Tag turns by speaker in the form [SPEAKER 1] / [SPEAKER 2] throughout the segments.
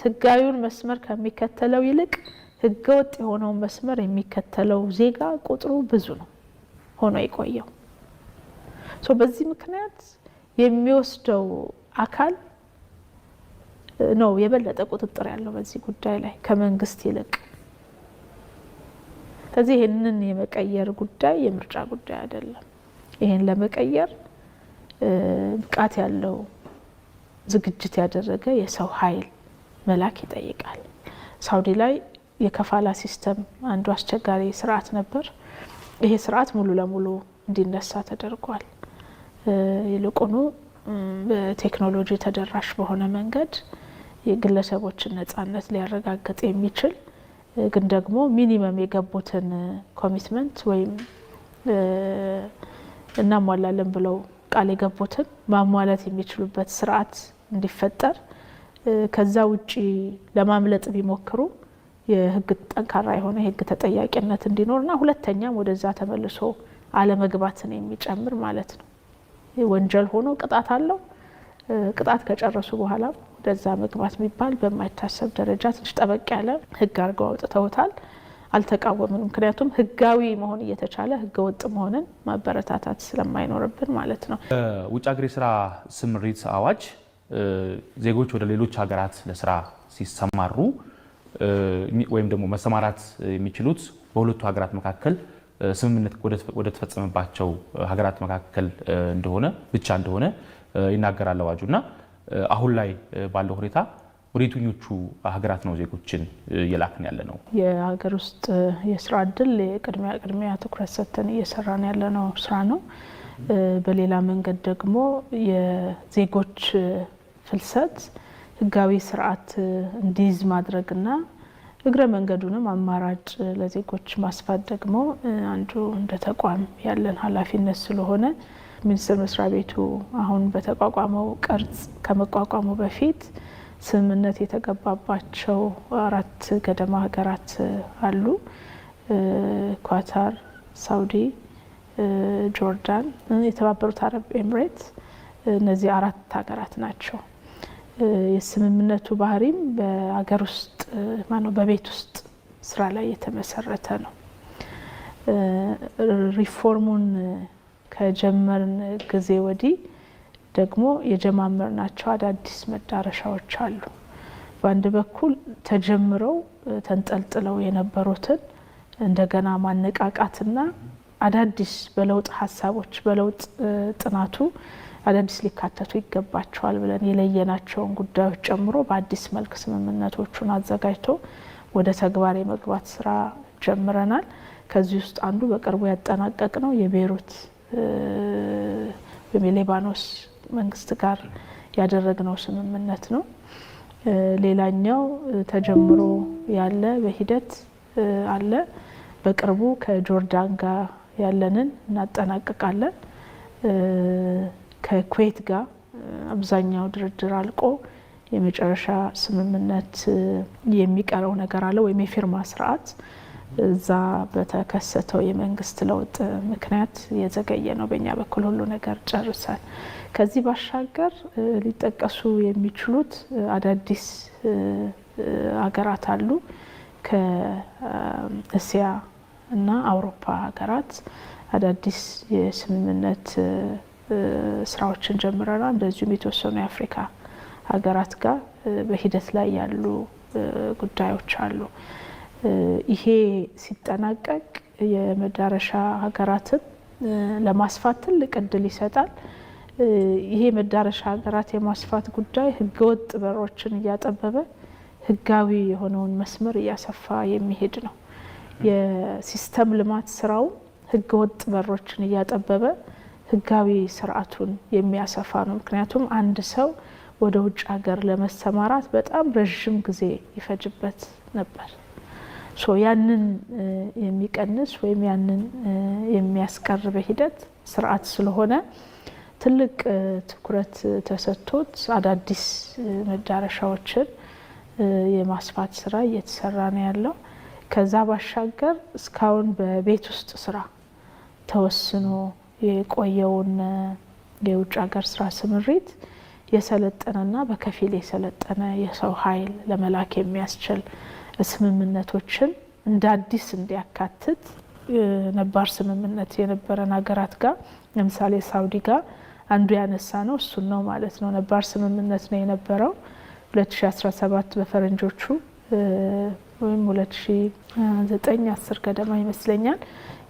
[SPEAKER 1] ህጋዊውን መስመር ከሚከተለው ይልቅ ህገወጥ የሆነው መስመር የሚከተለው ዜጋ ቁጥሩ ብዙ ነው ሆኖ የቆየው። በዚህ ምክንያት የሚወስደው አካል ነው የበለጠ ቁጥጥር ያለው በዚህ ጉዳይ ላይ ከመንግስት ይልቅ። ስለዚህ ይሄንን የመቀየር ጉዳይ የምርጫ ጉዳይ አይደለም። ይሄን ለመቀየር ብቃት ያለው ዝግጅት ያደረገ የሰው ኃይል መላክ ይጠይቃል። ሳውዲ ላይ የከፋላ ሲስተም አንዱ አስቸጋሪ ስርዓት ነበር። ይሄ ስርዓት ሙሉ ለሙሉ እንዲነሳ ተደርጓል። ይልቁኑ በቴክኖሎጂ ተደራሽ በሆነ መንገድ የግለሰቦችን ነጻነት ሊያረጋግጥ የሚችል ግን ደግሞ ሚኒመም የገቡትን ኮሚትመንት ወይም እናሟላለን ብለው ቃል የገቡትን ማሟላት የሚችሉበት ስርዓት እንዲፈጠር፣ ከዛ ውጪ ለማምለጥ ቢሞክሩ የህግ ጠንካራ የሆነ የህግ ተጠያቂነት እንዲኖርና ሁለተኛም ወደዛ ተመልሶ አለመግባትን የሚጨምር ማለት ነው። ወንጀል ሆኖ ቅጣት አለው። ቅጣት ከጨረሱ በኋላ ወደዛ መግባት የሚባል በማይታሰብ ደረጃ ትንሽ ጠበቅ ያለ ህግ አድርገው አውጥተውታል። አልተቃወምንም። ምክንያቱም ህጋዊ መሆን እየተቻለ ህገወጥ መሆንን ማበረታታት ስለማይኖርብን ማለት ነው።
[SPEAKER 2] ውጭ ሀገር የስራ ስምሪት አዋጅ ዜጎች ወደ ሌሎች ሀገራት ለስራ ሲሰማሩ ወይም ደግሞ መሰማራት የሚችሉት በሁለቱ ሀገራት መካከል ስምምነት ወደ ተፈጸመባቸው ሀገራት መካከል እንደሆነ ብቻ እንደሆነ ይናገራል አዋጁና አሁን ላይ ባለው ሁኔታ ወደ የትኞቹ ሀገራት ነው ዜጎችን እየላክን ያለ ነው?
[SPEAKER 1] የሀገር ውስጥ የስራ እድል ቅድሚያ ትኩረት ሰጥተን እየሰራን ያለነው ስራ ነው። በሌላ መንገድ ደግሞ የዜጎች ፍልሰት ህጋዊ ስርዓት እንዲይዝ ማድረግና እግረ መንገዱንም አማራጭ ለዜጎች ማስፋት ደግሞ አንዱ እንደ ተቋም ያለን ኃላፊነት ስለሆነ ሚኒስቴር መስሪያ ቤቱ አሁን በተቋቋመው ቅርጽ ከመቋቋሙ በፊት ስምምነት የተገባባቸው 4 ገደማ ሀገራት አሉ። ኳታር፣ ሳውዲ፣ ጆርዳን፣ የተባበሩት አረብ ኤምሬት። እነዚህ 4 ሀገራት ናቸው። የስምምነቱ ባህሪም በሀገር ውስጥ በቤት ውስጥ ስራ ላይ የተመሰረተ ነው። ሪፎርሙን ከጀመርን ጊዜ ወዲህ ደግሞ የጀማመርናቸው አዳዲስ መዳረሻዎች አሉ። በአንድ በኩል ተጀምረው ተንጠልጥለው የነበሩትን እንደገና ማነቃቃትና አዳዲስ በለውጥ ሀሳቦች በለውጥ ጥናቱ አዳዲስ ሊካተቱ ይገባቸዋል ብለን የለየናቸውን ጉዳዮች ጨምሮ በአዲስ መልክ ስምምነቶቹን አዘጋጅቶ ወደ ተግባር የመግባት ስራ ጀምረናል። ከዚህ ውስጥ አንዱ በቅርቡ ያጠናቀቅነው የቤይሩት በሊባኖስ መንግስት ጋር ያደረግነው ስምምነት ነው። ሌላኛው ተጀምሮ ያለ በሂደት አለ። በቅርቡ ከጆርዳን ጋር ያለንን እናጠናቀቃለን። ከኩዌት ጋር አብዛኛው ድርድር አልቆ የመጨረሻ ስምምነት የሚቀረው ነገር አለ ወይም የፊርማ ስርዓት እዛ በተከሰተው የመንግስት ለውጥ ምክንያት የዘገየ ነው። በእኛ በኩል ሁሉ ነገር ጨርሰን ከዚህ ባሻገር ሊጠቀሱ የሚችሉት አዳዲስ ሀገራት አሉ። ከእስያ እና አውሮፓ ሀገራት አዳዲስ የስምምነት ስራዎችን ጀምረናል። እንደዚሁም የተወሰኑ የአፍሪካ ሀገራት ጋር በሂደት ላይ ያሉ ጉዳዮች አሉ። ይሄ ሲጠናቀቅ የመዳረሻ ሀገራትን ለማስፋት ትልቅ እድል ይሰጣል። ይሄ መዳረሻ ሀገራት የማስፋት ጉዳይ ህገወጥ በሮችን እያጠበበ ህጋዊ የሆነውን መስመር እያሰፋ የሚሄድ ነው። የሲስተም ልማት ስራው ህገወጥ በሮችን እያጠበበ ህጋዊ ስርዓቱን የሚያሰፋ ነው። ምክንያቱም አንድ ሰው ወደ ውጭ ሀገር ለመሰማራት በጣም ረዥም ጊዜ ይፈጅበት ነበር። ያንን የሚቀንስ ወይም ያንን የሚያስቀር በሂደት ስርዓት ስለሆነ ትልቅ ትኩረት ተሰጥቶት አዳዲስ መዳረሻዎችን የማስፋት ስራ እየተሰራ ነው ያለው። ከዛ ባሻገር እስካሁን በቤት ውስጥ ስራ ተወስኖ የቆየውን የውጭ ሀገር ስራ ስምሪት የሰለጠነና በከፊል የሰለጠነ የሰው ኃይል ለመላክ የሚያስችል ስምምነቶችን እንደ አዲስ እንዲያካትት ነባር ስምምነት የነበረን ሀገራት ጋር ለምሳሌ ሳውዲ ጋር አንዱ ያነሳ ነው እሱን ነው ማለት ነው። ነባር ስምምነት ነው የነበረው 2017 በፈረንጆቹ ወይም 2009-10 ገደማ ይመስለኛል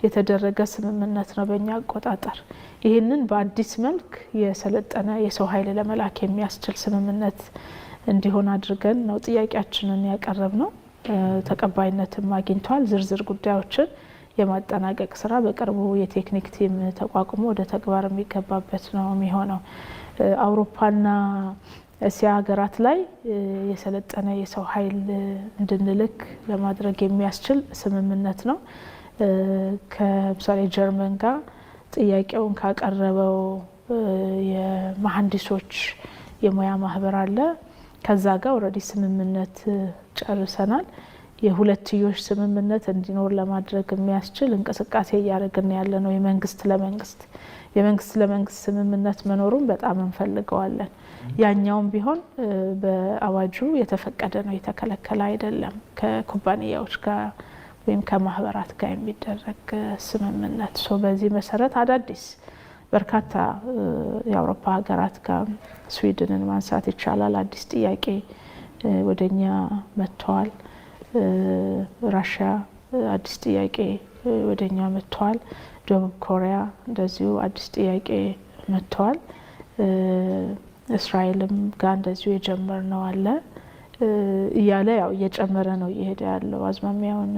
[SPEAKER 1] የተደረገ ስምምነት ነው በእኛ አቆጣጠር። ይህንን በአዲስ መልክ የሰለጠነ የሰው ኃይል ለመላክ የሚያስችል ስምምነት እንዲሆን አድርገን ነው ጥያቄያችንን ያቀረብነው። ተቀባይነትም አግኝቷል። ዝርዝር ጉዳዮችን የማጠናቀቅ ስራ በቅርቡ የቴክኒክ ቲም ተቋቁሞ ወደ ተግባር የሚገባበት ነው የሚሆነው። አውሮፓና እስያ ሀገራት ላይ የሰለጠነ የሰው ኃይል እንድንልክ ለማድረግ የሚያስችል ስምምነት ነው። ከምሳሌ ጀርመን ጋር ጥያቄውን ካቀረበው የመሐንዲሶች የሙያ ማህበር አለ። ከዛ ጋር ኦልሬዲ ስምምነት ጨርሰናል። የሁለትዮሽ ስምምነት እንዲኖር ለማድረግ የሚያስችል እንቅስቃሴ እያደረግን ያለ ነው። የመንግስት ለመንግስት ስምምነት መኖሩን በጣም እንፈልገዋለን። ያኛውም ቢሆን በአዋጁ የተፈቀደ ነው፣ የተከለከለ አይደለም። ከኩባንያዎች ጋር ወይም ከማህበራት ጋር የሚደረግ ስምምነት። በዚህ መሰረት አዳዲስ በርካታ የአውሮፓ ሀገራት ጋር ስዊድንን ማንሳት ይቻላል። አዲስ ጥያቄ ወደኛ መጥተዋል። ራሽያ አዲስ ጥያቄ ወደኛ መጥተዋል። ደቡብ ኮሪያ እንደዚሁ አዲስ ጥያቄ መጥተዋል። እስራኤልም ጋር እንደዚሁ የጀመርነው አለ እያለ ያው እየጨመረ ነው እየሄደ ያለው አዝማሚያውን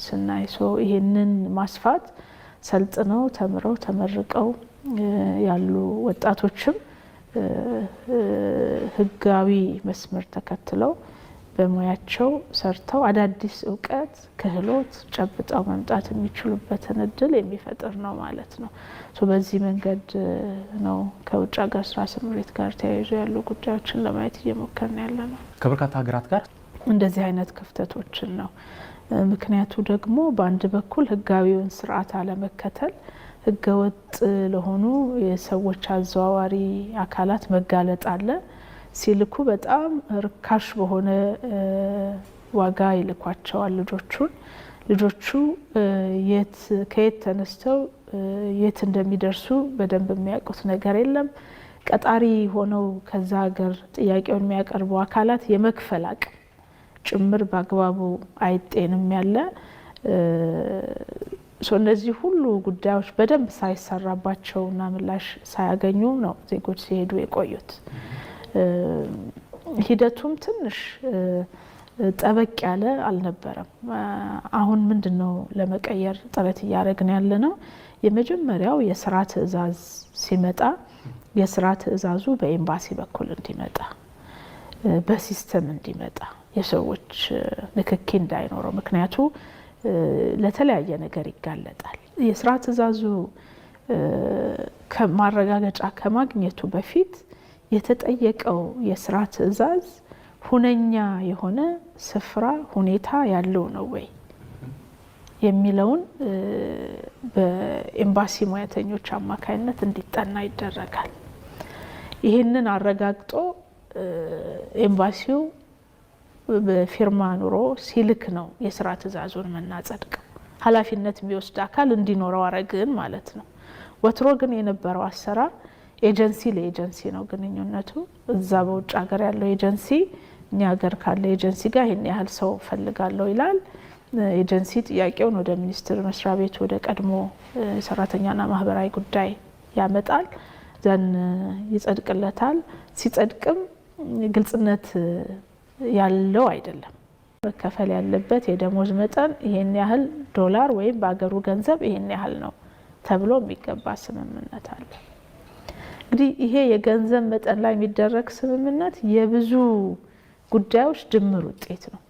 [SPEAKER 1] ስናይ። ይሄንን ማስፋት ሰልጥነው ተምረው ተመርቀው ያሉ ወጣቶችም ህጋዊ መስመር ተከትለው በሙያቸው ሰርተው አዳዲስ እውቀት ክህሎት ጨብጠው መምጣት የሚችሉበትን እድል የሚፈጥር ነው ማለት ነው። በዚህ መንገድ ነው ከውጭ ሀገር ስራ ስምሪት ጋር ተያይዞ ያሉ ጉዳዮችን ለማየት እየሞከርን ያለ ነው።
[SPEAKER 2] ከበርካታ ሀገራት ጋር እንደዚህ
[SPEAKER 1] አይነት ክፍተቶችን ነው። ምክንያቱ ደግሞ በአንድ በኩል ህጋዊውን ስርዓት አለመከተል፣ ህገወጥ ለሆኑ የሰዎች አዘዋዋሪ አካላት መጋለጥ አለ። ሲልኩ በጣም ርካሽ በሆነ ዋጋ ይልኳቸዋል ልጆቹ ከየት ተነስተው የት እንደሚደርሱ በደንብ የሚያውቁት ነገር የለም። ቀጣሪ ሆነው ከዛ ሀገር ጥያቄውን የሚያቀርቡ አካላት የመክፈል አቅም ጭምር በአግባቡ አይጤንም ያለ። እነዚህ ሁሉ ጉዳዮች በደንብ ሳይሰራባቸውና ምላሽ ሳያገኙ ነው ዜጎች ሲሄዱ የቆዩት። ሂደቱም ትንሽ ጠበቅ ያለ አልነበረም። አሁን ምንድነው ለመቀየር ጥረት እያደረግን ያለ ነው። የመጀመሪያው የስራ ትዕዛዝ ሲመጣ የስራ ትዕዛዙ በኤምባሲ በኩል እንዲመጣ፣ በሲስተም እንዲመጣ፣ የሰዎች ንክኪ እንዳይኖረው። ምክንያቱ ለተለያየ ነገር ይጋለጣል። የስራ ትዕዛዙ ከማረጋገጫ ከማግኘቱ በፊት የተጠየቀው የስራ ትዕዛዝ ሁነኛ የሆነ ስፍራ ሁኔታ ያለው ነው ወይ የሚለውን በኤምባሲ ሙያተኞች አማካይነት እንዲጠና ይደረጋል። ይህንን አረጋግጦ ኤምባሲው በፊርማ ኑሮ ሲልክ ነው የስራ ትዕዛዙን መናጸድቅ። ኃላፊነት የሚወስድ አካል እንዲኖረው አረግን ማለት ነው። ወትሮ ግን የነበረው አሰራር ኤጀንሲ ለኤጀንሲ ነው ግንኙነቱ። እዛ በውጭ ሀገር ያለው ኤጀንሲ እኛ ሀገር ካለ ኤጀንሲ ጋር ይሄን ያህል ሰው ፈልጋለሁ ይላል። ኤጀንሲ ጥያቄውን ወደ ሚኒስቴር መስሪያ ቤት ወደ ቀድሞ ሰራተኛና ማህበራዊ ጉዳይ ያመጣል። ዘን ይጸድቅለታል። ሲጸድቅም ግልጽነት ያለው አይደለም። መከፈል ያለበት የደሞዝ መጠን ይሄን ያህል ዶላር ወይም በአገሩ ገንዘብ ይሄን ያህል ነው ተብሎ የሚገባ ስምምነት አለ። እንግዲህ ይሄ የገንዘብ መጠን ላይ የሚደረግ ስምምነት የብዙ ጉዳዮች ድምር ውጤት ነው።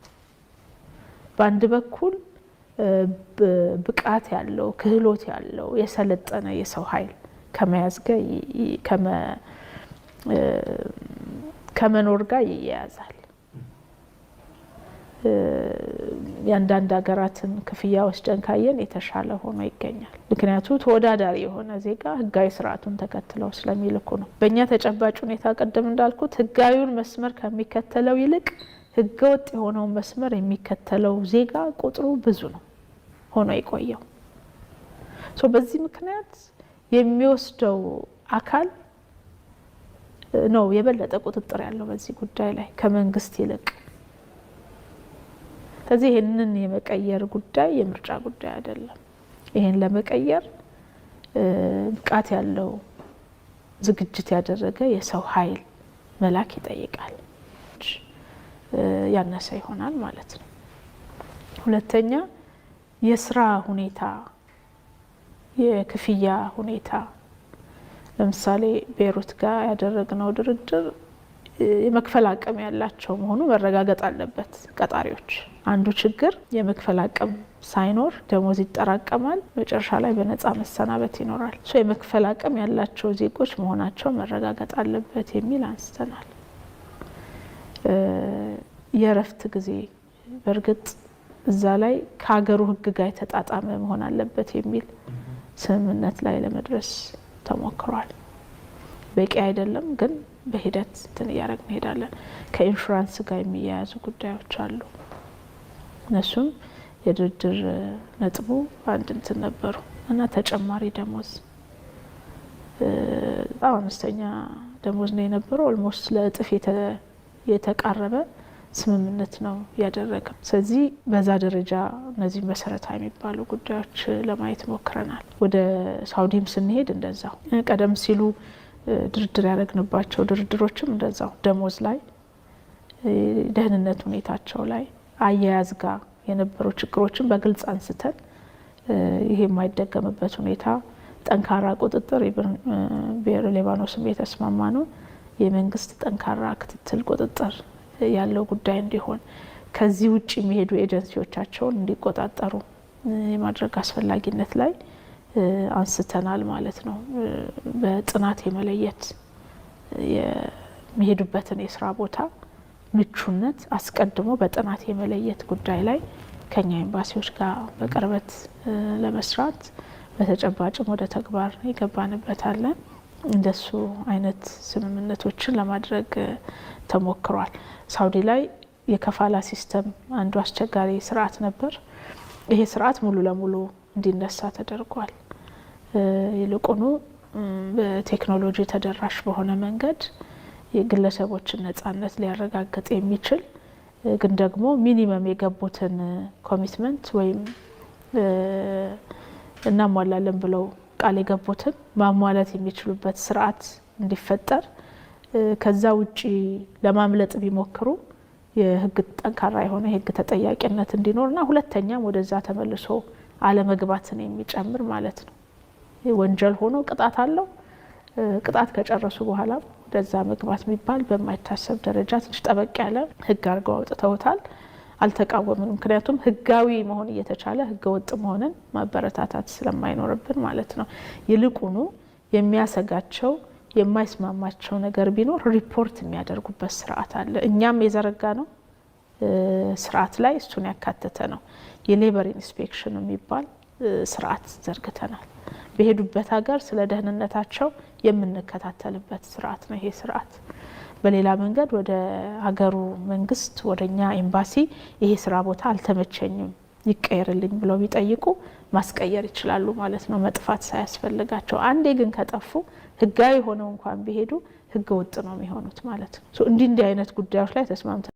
[SPEAKER 1] በአንድ በኩል ብቃት ያለው ክህሎት ያለው የሰለጠነ የሰው ኃይል ከመያዝ ጋር ከመኖር ጋር ይያያዛል። የአንዳንድ ሀገራትን ክፍያ ወስደን ካየን የተሻለ ሆኖ ይገኛል። ምክንያቱ ተወዳዳሪ የሆነ ዜጋ ህጋዊ ስርዓቱን ተከትለው ስለሚልኩ ነው። በእኛ ተጨባጭ ሁኔታ ቀደም እንዳልኩት ህጋዊውን መስመር ከሚከተለው ይልቅ ህገወጥ የሆነውን መስመር የሚከተለው ዜጋ ቁጥሩ ብዙ ነው ሆኖ የቆየው። በዚህ ምክንያት የሚወስደው አካል ነው የበለጠ ቁጥጥር ያለው በዚህ ጉዳይ ላይ ከመንግስት ይልቅ። ስለዚህ ይህንን የመቀየር ጉዳይ የምርጫ ጉዳይ አይደለም። ይህን ለመቀየር ብቃት ያለው ዝግጅት ያደረገ የሰው ኃይል መላክ ይጠይቃል። ያነሰ ይሆናል ማለት ነው። ሁለተኛ የስራ ሁኔታ፣ የክፍያ ሁኔታ ለምሳሌ ቤይሩት ጋር ያደረግነው ድርድር የመክፈል አቅም ያላቸው መሆኑ መረጋገጥ አለበት። ቀጣሪዎች አንዱ ችግር የመክፈል አቅም ሳይኖር ደሞዝ ይጠራቀማል፣ መጨረሻ ላይ በነፃ መሰናበት ይኖራል። የመክፈል አቅም ያላቸው ዜጎች መሆናቸው መረጋገጥ አለበት የሚል አንስተናል። የእረፍት ጊዜ በእርግጥ እዛ ላይ ከሀገሩ ሕግ ጋር የተጣጣመ መሆን አለበት የሚል ስምምነት ላይ ለመድረስ ተሞክሯል። በቂ አይደለም ግን በሂደት እንትን እያደረግን እንሄዳለን። ከኢንሹራንስ ጋር የሚያያዙ ጉዳዮች አሉ። እነሱም የድርድር ነጥቡ አንድ እንትን ነበሩ እና ተጨማሪ ደሞዝ በጣም አነስተኛ ደሞዝ ነው የነበረው። ኦልሞስት ለእጥፍ የተቃረበ ስምምነት ነው ያደረገው። ስለዚህ በዛ ደረጃ እነዚህ መሰረታዊ የሚባሉ ጉዳዮች ለማየት ሞክረናል። ወደ ሳውዲም ስንሄድ እንደዛው ቀደም ሲሉ ድርድር ያደረግንባቸው ድርድሮችም እንደዛው ደሞዝ ላይ፣ ደህንነት ሁኔታቸው ላይ፣ አያያዝ ጋር የነበሩ ችግሮችን በግልጽ አንስተን ይሄ የማይደገምበት ሁኔታ ጠንካራ ቁጥጥር ብሔረ ሊባኖስም የተስማማ ነው የመንግስት ጠንካራ ክትትል ቁጥጥር ያለው ጉዳይ እንዲሆን ከዚህ ውጭ የሚሄዱ ኤጀንሲዎቻቸውን እንዲቆጣጠሩ የማድረግ አስፈላጊነት ላይ አንስተናል ማለት ነው። በጥናት የመለየት የሚሄዱበትን የስራ ቦታ ምቹነት አስቀድሞ በጥናት የመለየት ጉዳይ ላይ ከኛ ኤምባሲዎች ጋር በቅርበት ለመስራት በተጨባጭም ወደ ተግባር ይገባንበታለን። እንደሱ አይነት ስምምነቶችን ለማድረግ ተሞክሯል። ሳውዲ ላይ የከፋላ ሲስተም አንዱ አስቸጋሪ ስርዓት ነበር። ይሄ ስርዓት ሙሉ ለሙሉ እንዲነሳ ተደርጓል። ይልቁኑ በቴክኖሎጂ ተደራሽ በሆነ መንገድ የግለሰቦችን ነጻነት ሊያረጋግጥ የሚችል ግን ደግሞ ሚኒመም የገቡትን ኮሚትመንት ወይም እናሟላለን ብለው ቃል የገቡትን ማሟላት የሚችሉበት ስርዓት እንዲፈጠር፣ ከዛ ውጪ ለማምለጥ ቢሞክሩ የህግ ጠንካራ የሆነ የህግ ተጠያቂነት እንዲኖርና ሁለተኛም ወደዛ ተመልሶ አለመግባትን የሚጨምር ማለት ነው። ወንጀል ሆኖ ቅጣት አለው። ቅጣት ከጨረሱ በኋላ ወደዛ መግባት የሚባል በማይታሰብ ደረጃ ትንሽ ጠበቅ ያለ ህግ አድርገው አውጥተውታል። አልተቃወምንም። ምክንያቱም ህጋዊ መሆን እየተቻለ ህገ ወጥ መሆንን ማበረታታት ስለማይኖርብን ማለት ነው። ይልቁኑ የሚያሰጋቸው የማይስማማቸው ነገር ቢኖር ሪፖርት የሚያደርጉበት ስርዓት አለ። እኛም የዘረጋ ነው ስርዓት ላይ እሱን ያካተተ ነው። የሌበር ኢንስፔክሽን የሚባል ስርዓት ዘርግተናል። በሄዱበት ሀገር ስለ ደህንነታቸው የምንከታተልበት ስርዓት ነው ይሄ ስርዓት። በሌላ መንገድ ወደ ሀገሩ መንግስት ወደኛ ኤምባሲ ይሄ ስራ ቦታ አልተመቸኝም ይቀየርልኝ ብለው ቢጠይቁ ማስቀየር ይችላሉ ማለት ነው፣ መጥፋት ሳያስፈልጋቸው። አንዴ ግን ከጠፉ ህጋዊ ሆነው እንኳን ቢሄዱ ህገ ወጥ ነው የሚሆኑት ማለት ነው። እንዲህ አይነት ጉዳዮች ላይ ተስማምተን